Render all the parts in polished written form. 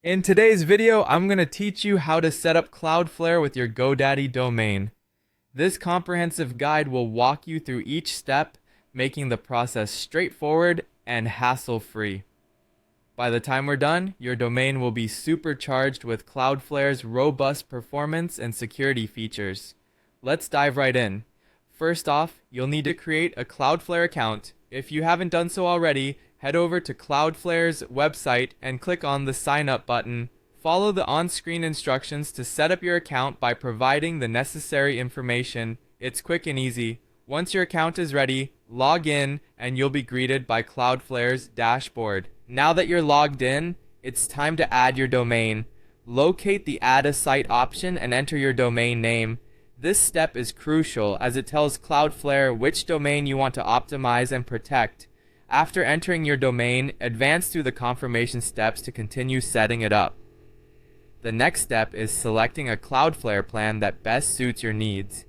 In today's video, I'm going to teach you how to set up Cloudflare with your GoDaddy domain. This comprehensive guide will walk you through each step, making the process straightforward and hassle-free. By the time we're done, your domain will be supercharged with Cloudflare's robust performance and security features. Let's dive right in. First off, you'll need to create a Cloudflare account. If you haven't done so already, head over to Cloudflare's website and click on the Sign Up button. Follow the on-screen instructions to set up your account by providing the necessary information. It's quick and easy. Once your account is ready, log in and you'll be greeted by Cloudflare's dashboard. Now that you're logged in, it's time to add your domain. Locate the Add a Site option and enter your domain name. This step is crucial as it tells Cloudflare which domain you want to optimize and protect. After entering your domain, advance through the confirmation steps to continue setting it up. The next step is selecting a Cloudflare plan that best suits your needs.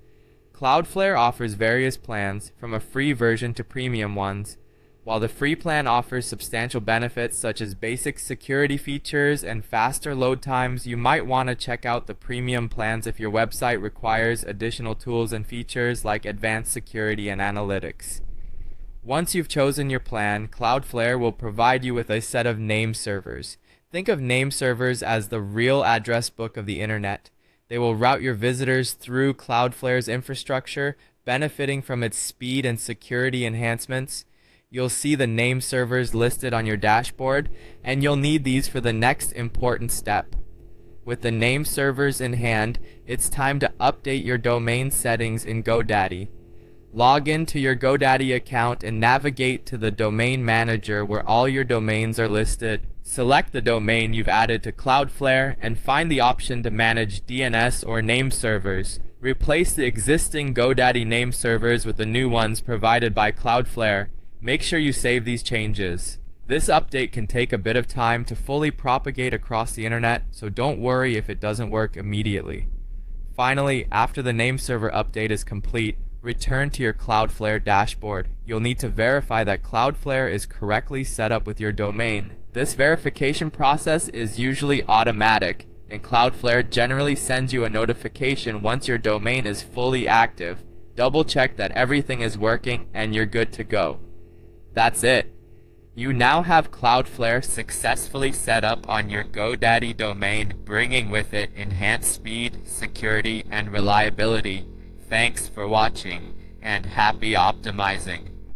Cloudflare offers various plans, from a free version to premium ones. While the free plan offers substantial benefits such as basic security features and faster load times, you might want to check out the premium plans if your website requires additional tools and features like advanced security and analytics. Once you've chosen your plan, Cloudflare will provide you with a set of name servers. Think of name servers as the real address book of the internet. They will route your visitors through Cloudflare's infrastructure, benefiting from its speed and security enhancements. You'll see the name servers listed on your dashboard, and you'll need these for the next important step. With the name servers in hand, it's time to update your domain settings in GoDaddy. Log into your GoDaddy account and navigate to the Domain Manager where all your domains are listed. Select the domain you've added to Cloudflare and find the option to manage DNS or name servers. Replace the existing GoDaddy name servers with the new ones provided by Cloudflare. Make sure you save these changes. This update can take a bit of time to fully propagate across the internet, so don't worry if it doesn't work immediately. Finally, after the name server update is complete, return to your Cloudflare dashboard. You'll need to verify that Cloudflare is correctly set up with your domain. This verification process is usually automatic, and Cloudflare generally sends you a notification once your domain is fully active. Double check that everything is working and you're good to go. That's it. You now have Cloudflare successfully set up on your GoDaddy domain, bringing with it enhanced speed, security, and reliability. Thanks for watching, and happy optimizing.